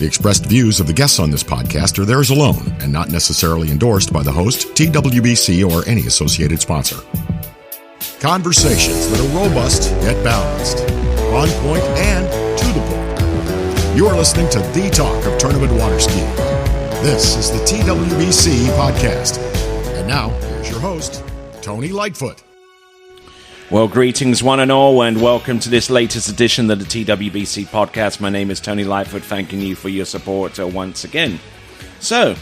The expressed views of the guests on this podcast are theirs alone and not necessarily endorsed by the host, TWBC, or any associated sponsor. Conversations that are robust yet balanced, on point and to the point. You are listening to the talk of tournament water skiing. This is the TWBC podcast. And now, here's your host, Tony Lightfoot. Well, greetings one and all, and welcome to this latest edition of the TWBC podcast. My name is Tony Lightfoot, thanking you for your support once again. So,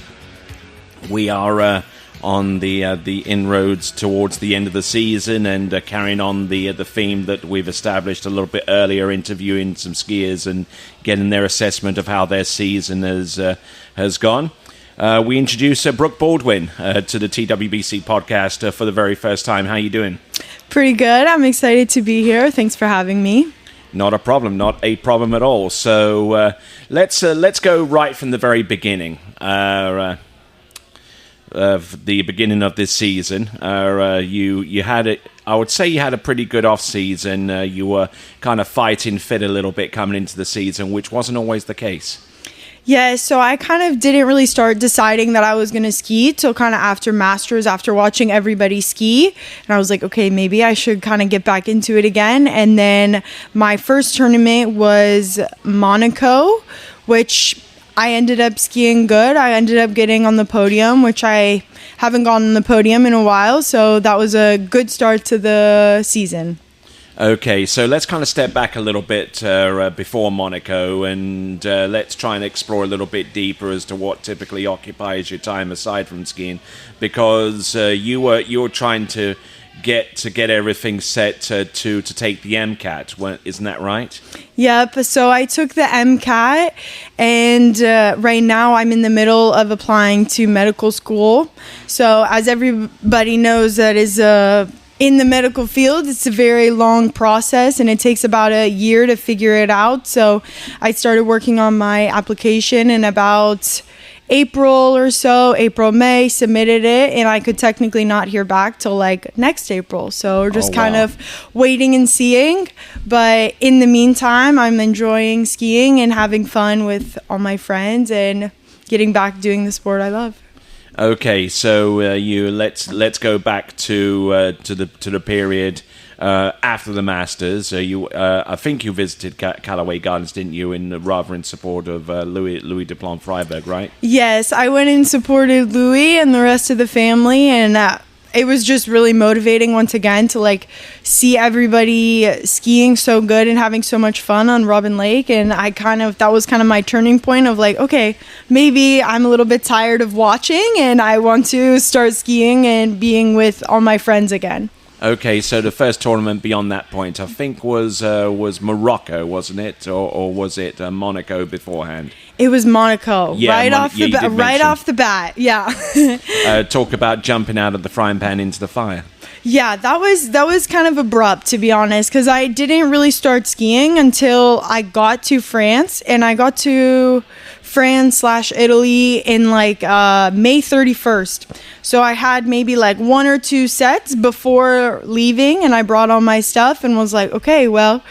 we are on the inroads towards the end of the season and carrying on the theme that we've established a little bit earlier, interviewing some skiers and getting their assessment of how their season has gone. We introduce Brooke Baldwin to the TWBC podcast for the very first time. How you doing? Pretty good. I'm excited to be here. Thanks for having me. Not a problem. Not a problem at all. So let's go right from the very beginning of the beginning of this season. You had it. I would say you had a pretty good off season. You were kind of fighting fit a little bit coming into the season, which wasn't always the case. Yeah, so I kind of didn't really start deciding that I was going to ski till kind of after Masters, after watching everybody ski. And I was like, okay, maybe I should kind of get back into it again. And then my first tournament was Monaco, which I ended up skiing good. I ended up getting on the podium, which I haven't gone on the podium in a while. So that was a good start to the season. Okay, so let's kind of step back a little bit before Monaco, and let's try and explore a little bit deeper as to what typically occupies your time aside from skiing, because you were trying to get everything set to take the MCAT, isn't that right? Yep. So I took the MCAT, and right now I'm in the middle of applying to medical school. So as everybody knows, that is in the medical field, it's a very long process, and it takes about a year to figure it out. So I started working on my application in about April or so, May, submitted it, and I could technically not hear back till like next April. So we're just kind of waiting and seeing. But in the meantime, I'm enjoying skiing and having fun with all my friends and getting back doing the sport I love. Okay, so let's go back to the period after the Masters. I think you visited Callaway Gardens, didn't you? Rather in support of Louis Duplon Freiberg, right? Yes, I went and supported Louis and the rest of the family, and it was just really motivating once again to like see everybody skiing so good and having so much fun on Robin Lake. And that was kind of my turning point of like, okay, maybe I'm a little bit tired of watching and I want to start skiing and being with all my friends again. Okay, so the first tournament beyond that point, I think, was Morocco, wasn't it? Or was it Monaco beforehand? It was Monaco, yeah, off the bat, yeah. Talk about jumping out of the frying pan into the fire. Yeah, that was kind of abrupt, to be honest, because I didn't really start skiing until I got to France, and I got to France/Italy in like May 31st. So I had maybe like one or two sets before leaving, and I brought all my stuff and was like, okay, well,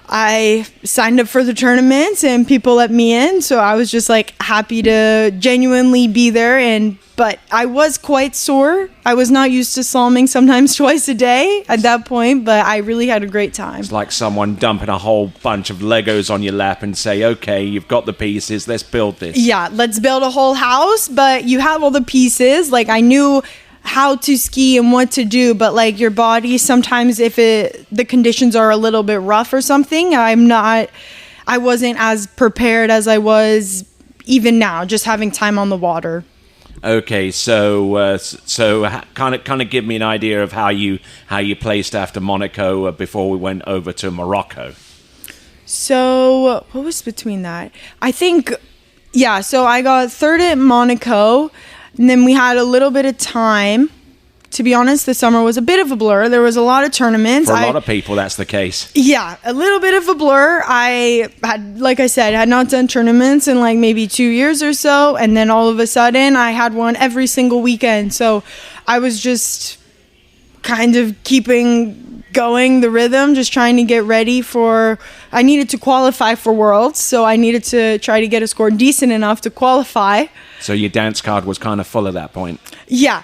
I signed up for the tournaments and people let me in. So I was just like happy to genuinely be there. But I was quite sore. I was not used to slaloming sometimes twice a day at that point, but I really had a great time. It's like someone dumping a whole bunch of Legos on your lap and say, okay, you've got the pieces, let's build this. Yeah, let's build a whole house, but you have all the pieces. Like I knew how to ski and what to do, but like your body, sometimes if the conditions are a little bit rough or something, I wasn't as prepared as I was even now, just having time on the water. Okay, so kind of give me an idea of how you placed after Monaco before we went over to Morocco. So what was between that? I think, yeah. So I got third at Monaco, and then we had a little bit of time. To be honest, the summer was a bit of a blur. There was a lot of tournaments. For a lot of people, that's the case. Yeah, a little bit of a blur. I had, like I said, had not done tournaments in like maybe 2 years or so. And then all of a sudden, I had one every single weekend. So I was just kind of keeping going the rhythm, just trying to get ready for needed to qualify for Worlds, so I needed to try to get a score decent enough to qualify. So your dance card was kind of full at that point. Yeah,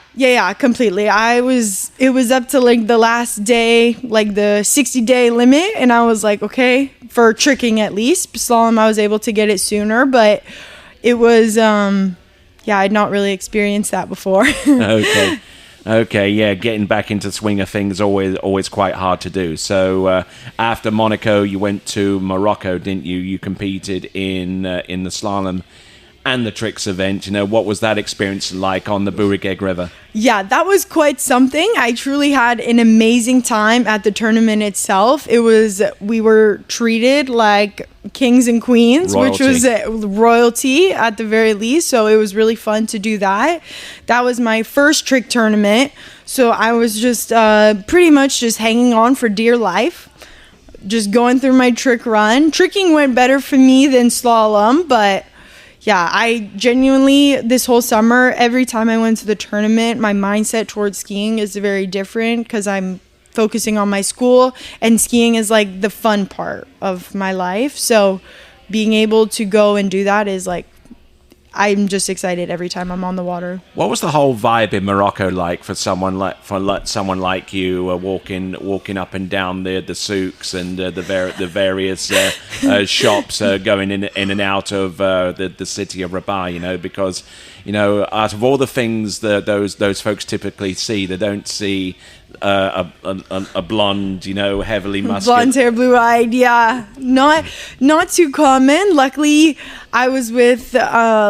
completely. It was up to like the last day, like the 60-day limit, and I was like, okay, for tricking at least. Slalom, I was able to get it sooner, but it was, I'd not really experienced that before. Okay, yeah, getting back into the swing of things always quite hard to do. So after Monaco, you went to Morocco, didn't you? You competed in the slalom and the tricks event. You know, what was that experience like on the Bourigeg River? Yeah, that was quite something. I truly had an amazing time at the tournament itself. We were treated like kings and queens, royalty. Which was royalty at the very least. So it was really fun to do that. That was my first trick tournament. So I was just pretty much just hanging on for dear life, just going through my trick run. Tricking went better for me than slalom, but yeah, I genuinely, this whole summer, every time I went to the tournament, my mindset towards skiing is very different because I'm focusing on my school, and skiing is like the fun part of my life. So being able to go and do that is like, I'm just excited every time I'm on the water. What was the whole vibe in Morocco like for someone like you walking up and down the souks and the various shops going in and out of the city of Rabat? You know, because out of all the things that those folks typically see, they don't see a blonde, heavily muscular, blonde hair, blue-eyed. Yeah, not too common. Luckily, I was with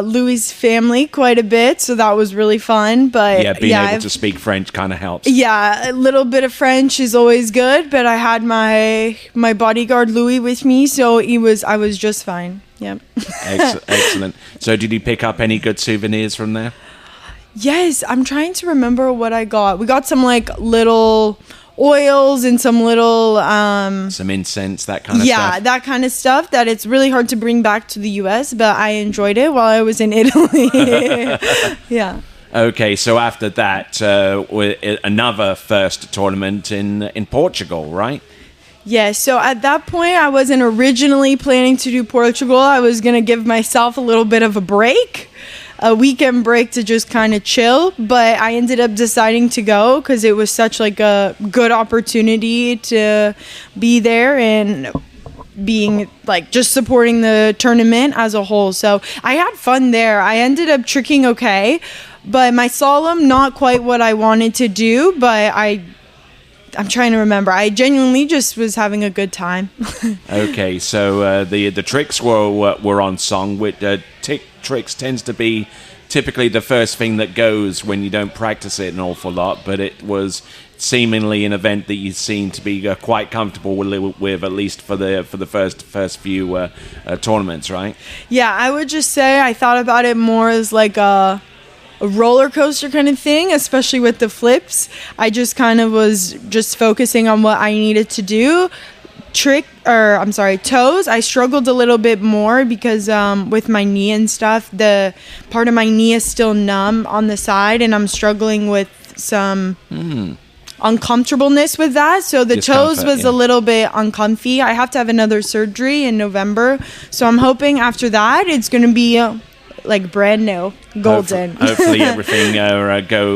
Louis' family quite a bit, so that was really fun. But being able to speak French kind of helps. Yeah, a little bit of French is always good. But I had my bodyguard Louis with me, so I was just fine. Yeah. Excellent. So, did you pick up any good souvenirs from there? Yes, I'm trying to remember what I got. We got some like little oils and some little some incense, that kind of stuff. Yeah, that kind of stuff that it's really hard to bring back to the US, but I enjoyed it while I was in Italy. Yeah. Okay, so after that, another first tournament in Portugal, right? Yeah, so at that point, I wasn't originally planning to do Portugal. I was going to give myself a little bit of a break, a weekend break to just kind of chill. But I ended up deciding to go because it was such like a good opportunity to be there and being like just supporting the tournament as a whole. So I had fun there. I ended up tricking okay, but my slalom, not quite what I wanted to do, but I'm trying to remember. I genuinely just was having a good time. Okay, so the tricks were on song. With tricks tends to be typically the first thing that goes when you don't practice it an awful lot. But it was seemingly an event that you seemed to be quite comfortable with, at least for the first few tournaments, right? Yeah, I would just say I thought about it more as like a roller coaster kind of thing, especially with the flips. I just kind of was just focusing on what I needed to do. Toes, I struggled a little bit more because with my knee and stuff, the part of my knee is still numb on the side, and I'm struggling with some uncomfortableness with that. So the toes was a little bit uncomfy. I have to have another surgery in November, so I'm hoping after that it's going to be like brand new, golden. Hopefully everything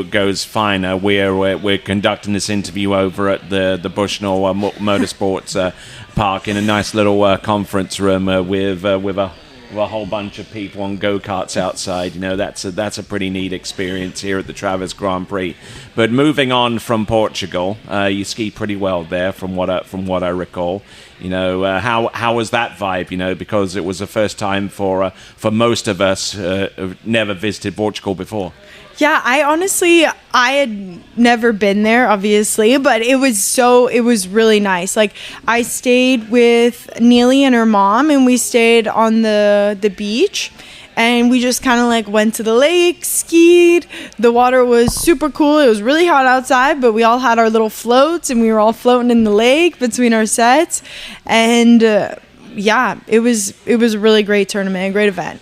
goes fine. We're conducting this interview over at the Bushnell Motorsports Park in a nice little conference room with a whole bunch of people on go-karts outside. That's a pretty neat experience here at the Travis Grand Prix. But moving on from Portugal, you ski pretty well there, from what I recall. How was that vibe? Because it was the first time for most of us who've never visited Portugal before. Yeah, I had never been there, obviously, but it was really nice. Like, I stayed with Neely and her mom, and we stayed on the beach, and we just kind of like went to the lake, skied. The water was super cool. It was really hot outside, but we all had our little floats, and we were all floating in the lake between our sets. And it was a really great tournament, a great event.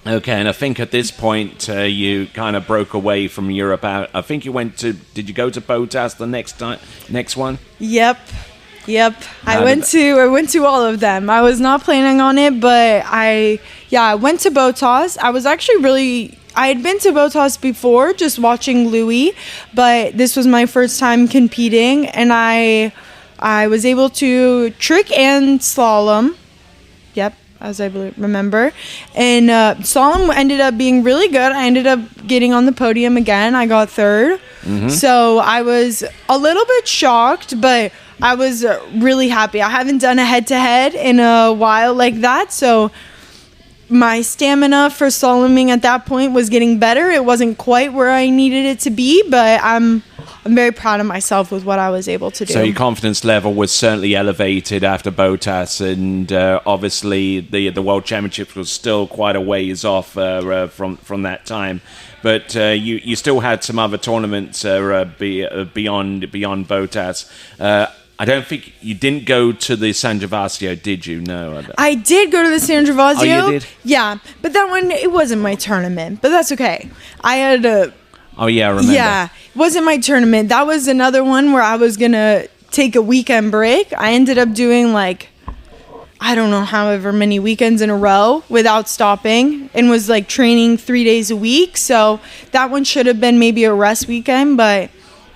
Okay, and I think at this point you kind of broke away from Europe. I think you did you go to Botas the next one? Yep. Yep, I went to all of them. I was not planning on it, but I went to Botas. I had been to Botas before, just watching Louis, but this was my first time competing, and I was able to trick and slalom. Yep, as I remember. And slalom ended up being really good. I ended up getting on the podium again. I got third. Mm-hmm. So I was a little bit shocked, but I was really happy. I haven't done a head-to-head in a while like that, so my stamina for slaloming at that point was getting better. It wasn't quite where I needed it to be, but I'm very proud of myself with what I was able to do. So your confidence level was certainly elevated after Botas, and obviously the World Championships was still quite a ways off from that time. But you still had some other tournaments beyond Botas. I don't think you didn't go to the San Gervasio, did you? No. I did go to the San Gervasio. Oh, you did? Yeah, but that one, it wasn't my tournament, but that's okay. I had a... Oh, yeah, I remember. Yeah, it wasn't my tournament. That was another one where I was going to take a weekend break. I ended up doing I don't know, however many weekends in a row without stopping, and was training 3 days a week. So that one should have been maybe a rest weekend, but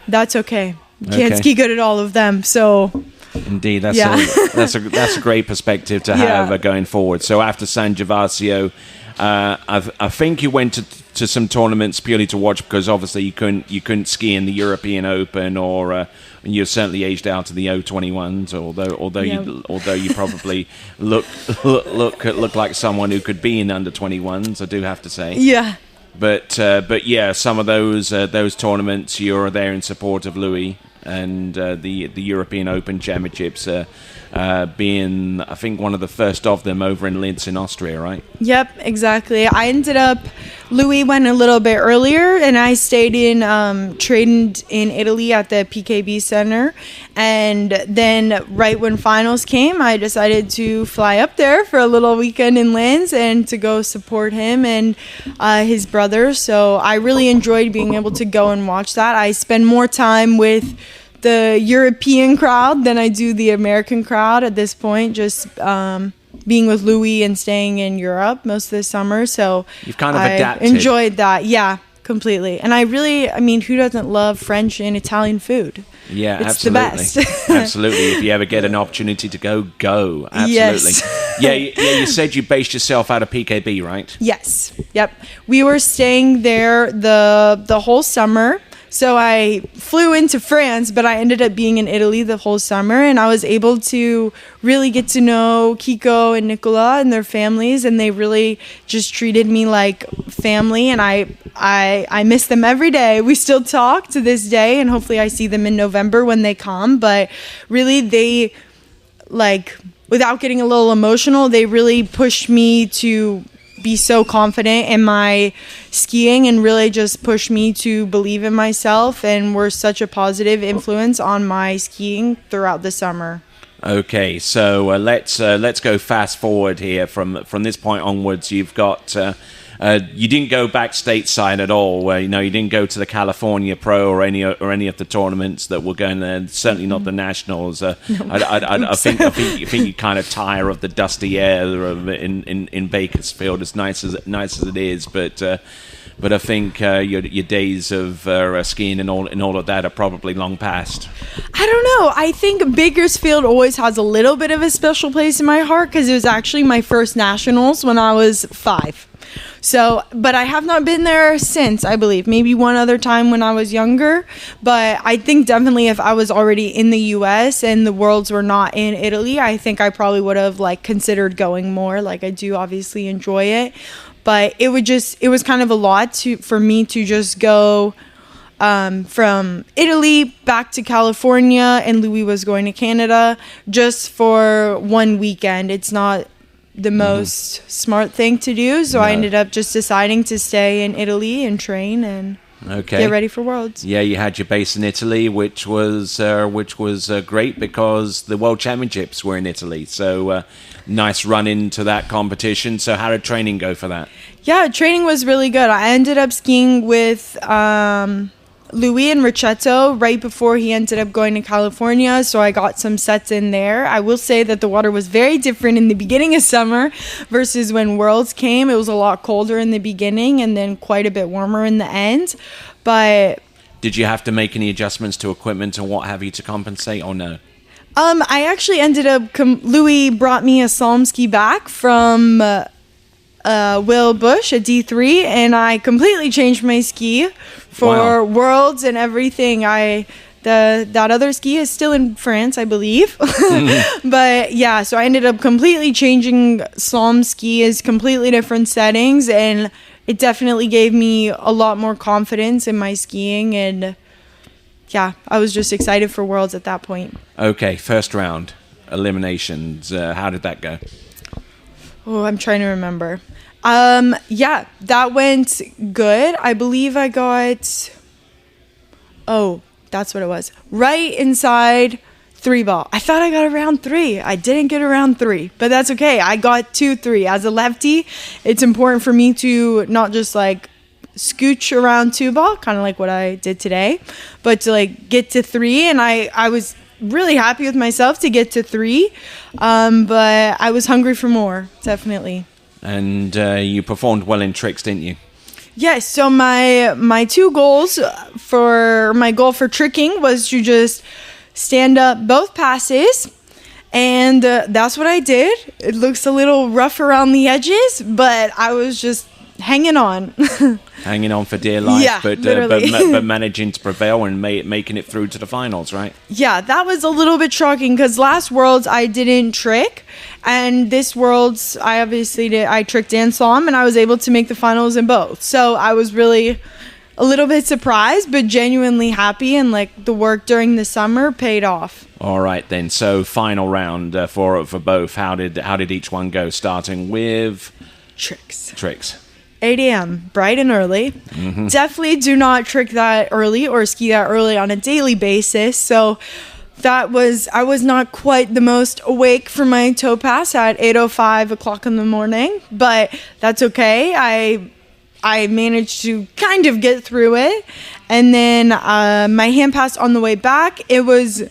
that's okay. Can't ski good at all of them, so... Indeed, that's a great perspective to have going forward. So after San Gervasio, I think you went to some tournaments purely to watch, because obviously you couldn't ski in the European Open, or you're certainly aged out to the O21s. Although you probably look like someone who could be in under 21s, I do have to say. Yeah. But yeah, some of those tournaments, you're there in support of Louis, and the European Open Championships being, I think, one of the first of them over in Linz in Austria, right? Yep, exactly. Louis went a little bit earlier, and I stayed trained in Italy at the PKB Center. And then right when finals came, I decided to fly up there for a little weekend in Linz and to go support him and his brother. So I really enjoyed being able to go and watch that. I spend more time with the European crowd than I do the American crowd at this point, just being with Louis and staying in Europe most of the summer. So you've kind of adapted. Enjoyed that. Yeah, completely. And who doesn't love French and Italian food? Yeah, it's absolutely. The best. Absolutely. If you ever get an opportunity to go. Absolutely. Yes. Yeah, you said you based yourself out of PKB, right? Yes. Yep. We were staying there the whole summer. So I flew into France, but I ended up being in Italy the whole summer, and I was able to really get to know Kiko and Nicola and their families, and they really just treated me like family, and I miss them every day. We still talk to this day, and hopefully I see them in November when they come, but really they, without getting a little emotional, they really pushed me to be so confident in my skiing and really just pushed me to believe in myself, and were such a positive influence on my skiing throughout the summer. Okay, so let's go fast forward here from this point onwards. You've got you didn't go back stateside at all. You didn't go to the California Pro or any of the tournaments that were going there. Certainly not the nationals. I think you kind of tire of the dusty air in Bakersfield, as nice as it is. But I think your days of skiing and all of that are probably long past. I don't know. I think Bakersfield always has a little bit of a special place in my heart, because it was actually my first nationals when I was 5. So, but I have not been there since, I believe. Maybe one other time when I was younger. But I think definitely if I was already in the U.S. and the Worlds were not in Italy, I think I probably would have considered going more. I do obviously enjoy it. But it was kind of a lot for me to just go from Italy back to California, and Louis was going to Canada just for one weekend. It's not the most smart thing to do, so I ended up just deciding to stay in Italy and train and get ready for Worlds. Yeah, you had your base in Italy, which was great because the World Championships were in Italy. So nice run into that competition. So how did training go for that? Yeah, training was really good. I ended up skiing with Louis in Ricetto right before he ended up going to California, so I got some sets in there. I will say that the water was very different in the beginning of summer versus when Worlds came. It was a lot colder in the beginning and then quite a bit warmer in the end. But did you have to make any adjustments to equipment and what have you to compensate, or no? I actually ended up Louis brought me a slalom ski back from Will Bush at D3, and I completely changed my ski for Worlds and everything. That other ski is still in France, I believe. But yeah, so I ended up completely changing slalom skis, completely different settings, and it definitely gave me a lot more confidence in my skiing. And yeah, I was just excited for Worlds at that point. Okay, first round, eliminations. How did that go? Oh, I'm trying to remember. Yeah, that went good. I believe I got... Oh, that's what it was. Right inside 3-ball. I thought I got around 3. I didn't get around 3, but that's okay. I got 2-3. As a lefty, it's important for me to not just like scooch around 2-ball, kind of like what I did today, but to like get to 3. And I was really happy with myself to get to 3, but I was hungry for more, definitely. And you performed well in tricks, didn't you? Yes, so my 2 goals for my goal for tricking was to just stand up both passes, and that's what I did. It looks a little rough around the edges, but I was just hanging on. Hanging on for dear life, Yeah, but managing to prevail and making it through to the finals, right? Yeah, that was a little bit shocking because last Worlds I didn't trick, and this Worlds I obviously did. I tricked and slalom, and I was able to make the finals in both. So I was really a little bit surprised, but genuinely happy, and like the work during the summer paid off. All right then. So final round for both. How did each one go? Starting with tricks. 8 a.m., bright and early. Mm-hmm. Definitely do not trick that early or ski that early on a daily basis. So I was not quite the most awake for my toe pass at 8:05 o'clock in the morning, but that's okay. I managed to kind of get through it. And then my hand pass on the way back, it was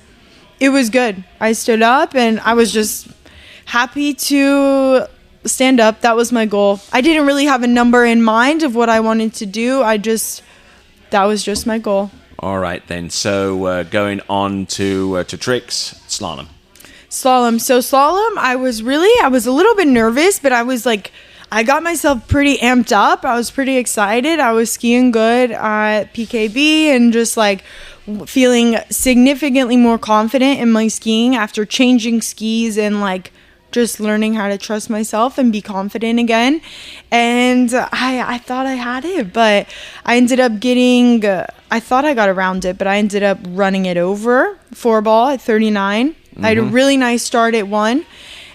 good. I stood up and I was just happy to stand up. That was my goal. I didn't really have a number in mind of what I wanted to do. That was just my goal. All right then. So going on to tricks, slalom. So slalom, I was a little bit nervous, but I got myself pretty amped up. I was pretty excited. I was skiing good at PKB and just like feeling significantly more confident in my skiing after changing skis and like just learning how to trust myself and be confident again. And I thought I had it, but I ended up I thought I got around it, but I ended up running it over 4-ball at 39. Mm-hmm. I had a really nice start at 1,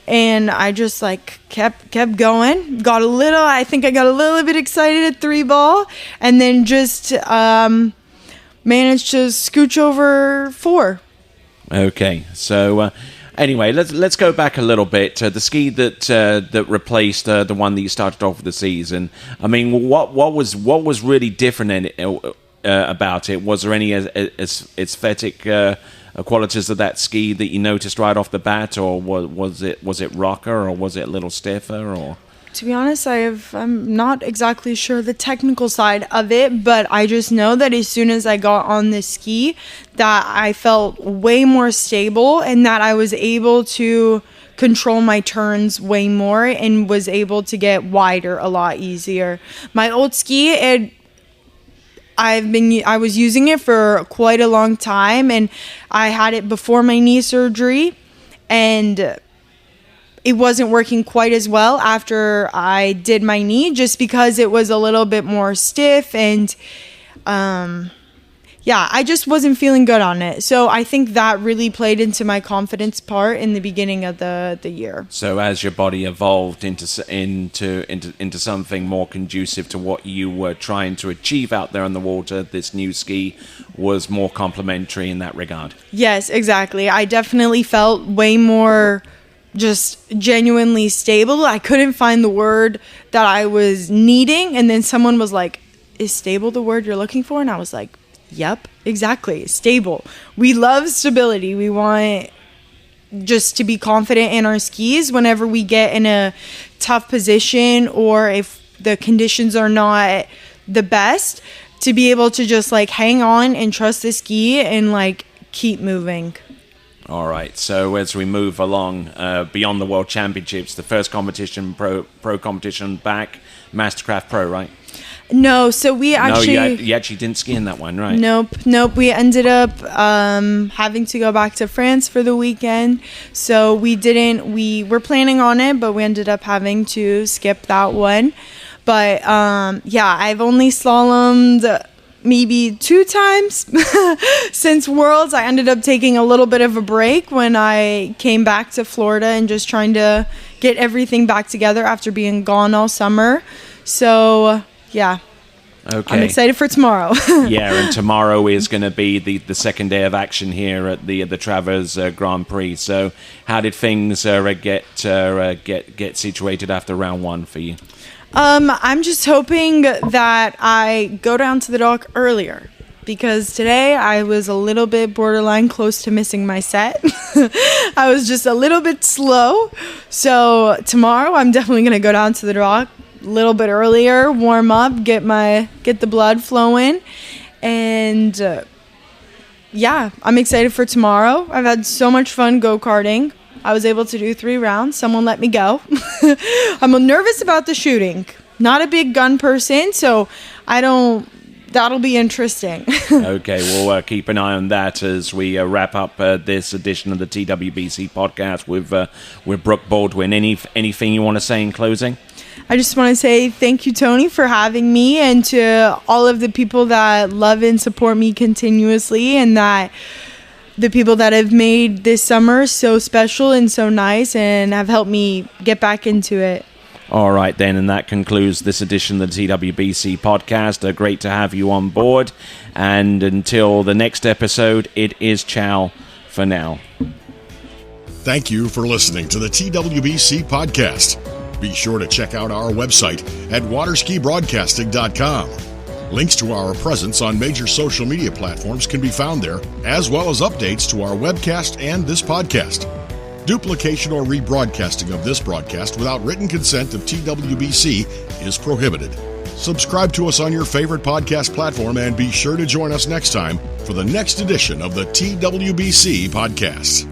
and I just like kept going. I think I got a little bit excited at 3-ball, and then just managed to scooch over 4. Okay, so anyway, let's go back a little bit. The ski that replaced the one that you started off with the season. I mean, what was really different in it, about it? Was there any aesthetic qualities of that ski that you noticed right off the bat, or was it rocker, or was it a little stiffer, or? To be honest, I'm not exactly sure the technical side of it, but I just know that as soon as I got on the ski, that I felt way more stable and that I was able to control my turns way more and was able to get wider a lot easier. My old ski, I was using it for quite a long time, and I had it before my knee surgery, and it wasn't working quite as well after I did my knee, just because it was a little bit more stiff, and I just wasn't feeling good on it. So I think that really played into my confidence part in the beginning of the year. So as your body evolved into something more conducive to what you were trying to achieve out there on the water, this new ski was more complementary in that regard. Yes, exactly. I definitely felt way more just genuinely stable. I couldn't find the word that I was needing, and then someone was like, "Is stable the word you're looking for?" And I was like, Yep, exactly. Stable. We love stability. We want just to be confident in our skis whenever we get in a tough position, or if the conditions are not the best, to be able to just like hang on and trust the ski and like keep moving. All right, so as we move along beyond the World Championships, the first competition, pro competition back, Mastercraft Pro, right? No, so we actually... No, you actually didn't ski in that one, right? Nope. We ended up having to go back to France for the weekend. So we were planning on it, but we ended up having to skip that one. But I've only slalomed maybe 2 times since Worlds. I ended up taking a little bit of a break when I came back to Florida and just trying to get everything back together after being gone all summer. So, yeah. Okay. I'm excited for tomorrow. Yeah, and tomorrow is going to be the second day of action here at the Travers Grand Prix. So, how did things get situated after round 1 for you? I'm just hoping that I go down to the dock earlier, because today I was a little bit borderline close to missing my set. I was just a little bit slow. So tomorrow I'm definitely going to go down to the dock a little bit earlier, warm up, get the blood flowing, and I'm excited for tomorrow. I've had so much fun go-karting. I was able to do 3 rounds. Someone let me go. I'm nervous about the shooting. Not a big gun person, so that'll be interesting. Okay, we'll keep an eye on that as we wrap up this edition of the TWBC podcast with Brooke Baldwin. Anything you want to say in closing? I just want to say thank you, Tony, for having me, and to all of the people that love and support me continuously, and that the people that have made this summer so special and so nice and have helped me get back into it. All right, then, and that concludes this edition of the TWBC podcast. Great to have you on board. And until the next episode, it is ciao for now. Thank you for listening to the TWBC podcast. Be sure to check out our website at waterskibroadcasting.com. Links to our presence on major social media platforms can be found there, as well as updates to our webcast and this podcast. Duplication or rebroadcasting of this broadcast without written consent of TWBC is prohibited. Subscribe to us on your favorite podcast platform, and be sure to join us next time for the next edition of the TWBC podcast.